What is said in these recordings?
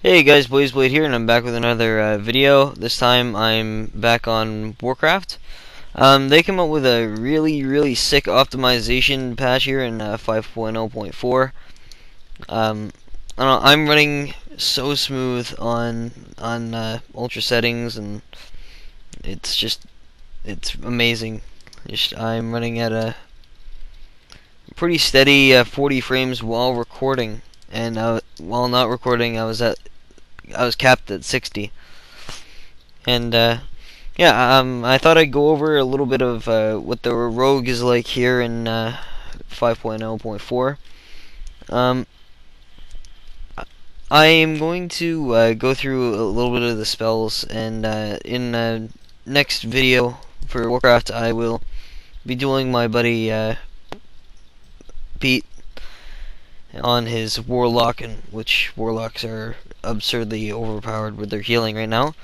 Hey guys, Blade here, and I'm back with another video. This time I'm back on Warcraft. They came up with a really sick optimization patch here in 5.0.4. I don't know, I'm running so smooth on ultra settings, and it's amazing. I'm running at a pretty steady 40 frames while recording, and while not recording, I was capped at 60. And yeah, I thought I'd go over a little bit of what the rogue is like here in 5.0.4. I am going to go through a little bit of the spells, and in the next video for Warcraft, I will be dueling my buddy Pete on his Warlock, and which Warlocks are absurdly overpowered with their healing right now.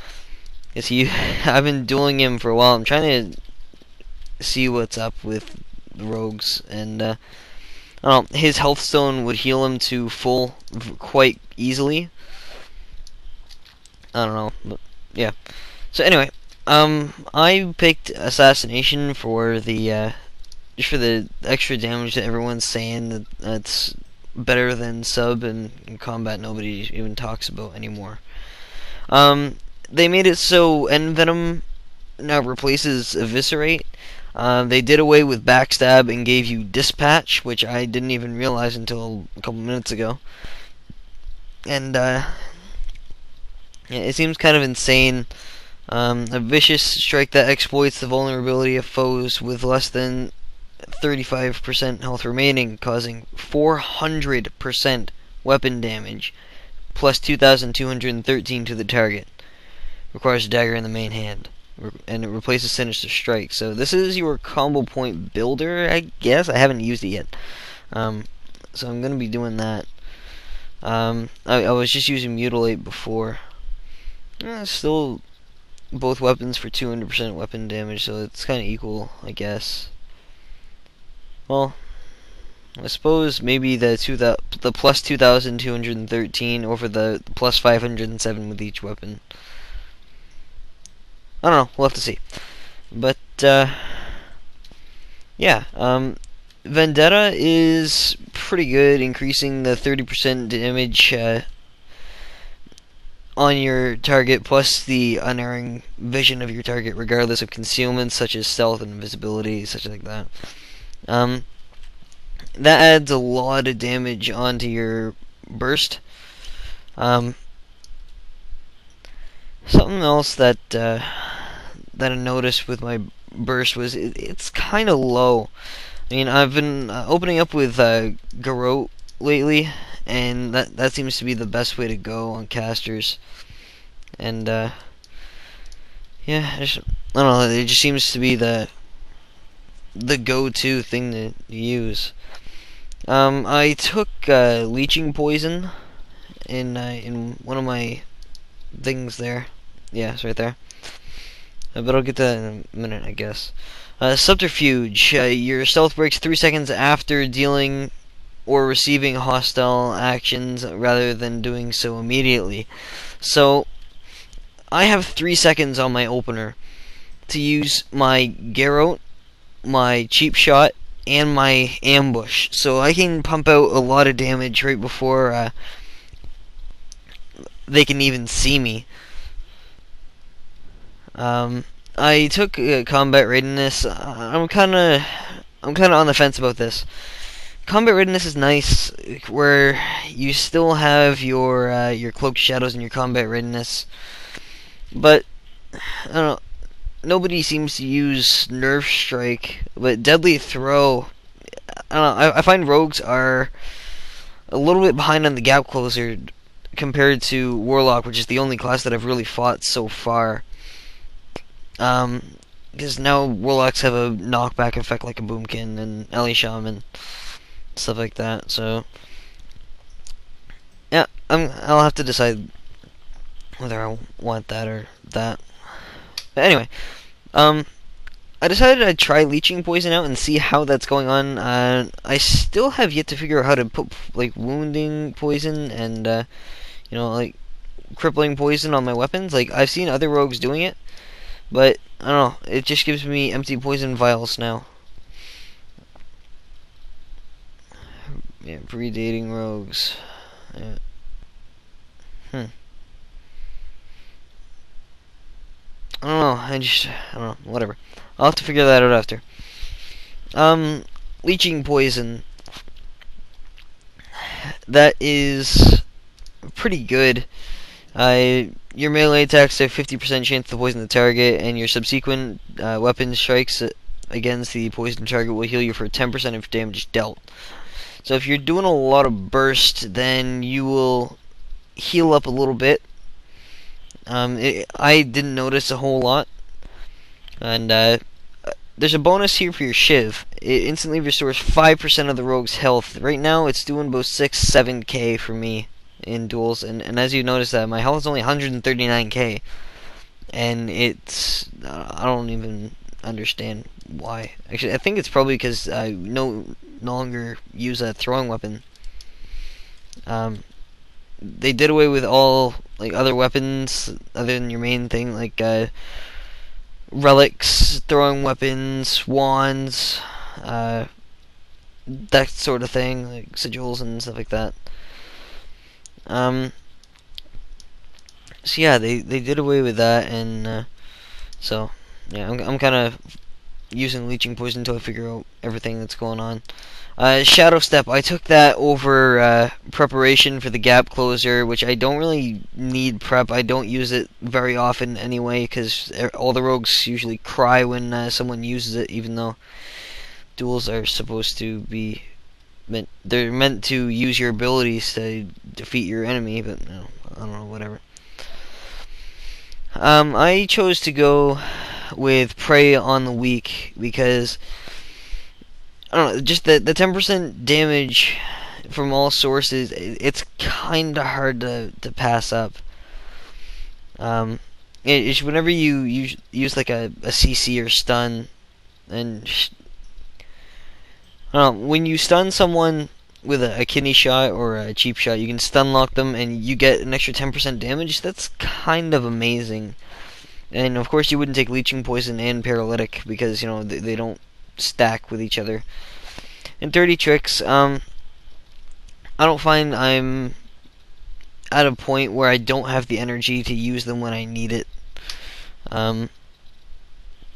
I've been dueling him for a while. I'm trying to see what's up with the rogues, and I don't know, his health stone would heal him to full quite easily. I don't know, but yeah. So anyway, I picked assassination for the just for the extra damage that everyone's saying that's better than sub, and in combat nobody even talks about anymore. They made it so Envenom now replaces Eviscerate. They did away with Backstab and gave you Dispatch, which I didn't even realize until a couple minutes ago. And yeah, it seems kind of insane. A vicious strike that exploits the vulnerability of foes with less than 35% health remaining, causing 400% weapon damage, plus 2,213 to the target. Requires a dagger in the main hand, and it replaces Sinister Strike. So this is your combo point builder, I guess. I haven't used it yet, so I'm going to be doing that. I was just using Mutilate before. Still both weapons for 200% weapon damage, so it's kind of equal, I guess. Well, I suppose maybe the plus 2,213 over the plus 507 with each weapon. I don't know, we'll have to see. But yeah, Vendetta is pretty good, increasing the 30% damage on your target, plus the unerring vision of your target, regardless of concealments such as stealth and invisibility, such like that. That adds a lot of damage onto your burst. Something else that I noticed with my burst was it's kind of low. I mean, I've been opening up with Garrote lately, and that seems to be the best way to go on casters. And yeah, I don't know. It just seems to be the go-to thing to use. I took leeching poison in one of my things there. Yeah, it's right there. But I'll get to that in a minute, I guess. Subterfuge. Your stealth breaks 3 seconds after dealing or receiving hostile actions, rather than doing so immediately. So I have 3 seconds on my opener to use my Garrote, my cheap shot, and my ambush, so I can pump out a lot of damage right before they can even see me. I took combat readiness. I'm kind of on the fence about this. Combat readiness is nice, where you still have your cloaked shadows and your combat readiness, but I don't know. Nobody seems to use Nerve Strike, but Deadly Throw, I don't know, I find rogues are a little bit behind on the gap closer compared to Warlock, which is the only class that I've really fought so far. Because now Warlocks have a knockback effect like a Boomkin and Ellie Shaman, stuff like that, so yeah, I'll have to decide whether I want that or that. But anyway, I decided I'd try leeching poison out and see how that's going on. I still have yet to figure out how to put like wounding poison and you know, like crippling poison on my weapons. Like, I've seen other rogues doing it, but I don't know. It just gives me empty poison vials now. Yeah, predating rogues. Yeah. I don't know. I don't know. Whatever. I'll have to figure that out after. Leeching poison. That is pretty good. Your melee attacks have 50% chance to poison the target, and your subsequent weapon strikes against the poisoned target will heal you for 10% of damage dealt. So if you're doing a lot of burst, then you will heal up a little bit. I didn't notice a whole lot. And there's a bonus here for your Shiv. It instantly restores 5% of the rogue's health. Right now, it's doing about 7k for me in duels. And as you notice, that my health is only 139k. And it's... I don't even understand why. Actually, I think it's probably because I no longer use a throwing weapon. They did away with all like other weapons other than your main thing, like relics, throwing weapons, wands, that sort of thing, like sigils and stuff like that. So yeah, they did away with that, and so yeah, I'm kind of using leeching poison until I figure out everything that's going on. Shadow Step, I took that over preparation for the gap closer, which I don't really need prep. I don't use it very often anyway, because all the rogues usually cry when someone uses it, even though duels are supposed to be they're meant to use your abilities to defeat your enemy, but no, I don't know, whatever. I chose to go with Prey on the Weak because I don't know, just the 10% damage from all sources, it's kind of hard to pass up. It's whenever you use like a CC or stun, and I don't know, when you stun someone with a kidney shot or a cheap shot, you can stun lock them and you get an extra 10% damage. That's kind of amazing. And of course, you wouldn't take leeching poison and paralytic because, you know, they don't stack with each other. And 30 tricks, I don't find I'm at a point where I don't have the energy to use them when I need it.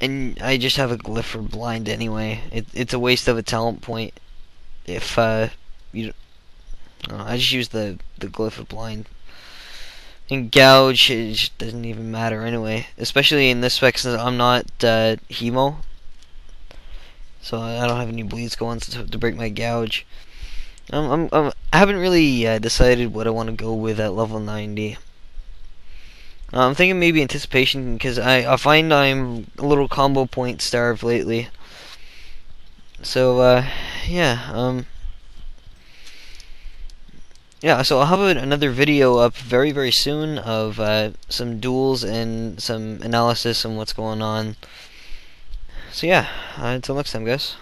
And I just have a glyph for blind anyway. It's a waste of a talent point if you. I just use the glyph of blind. And gouge, it just doesn't even matter anyway. Especially in this spec, since I'm not hemo. So I don't have any bleeds going to break my gouge. I haven't really decided what I want to go with at level 90. I'm thinking maybe anticipation, because I find I'm a little combo point starved lately. So yeah, yeah. So I'll have another video up very soon of some duels and some analysis on what's going on. So yeah, until next time, guys.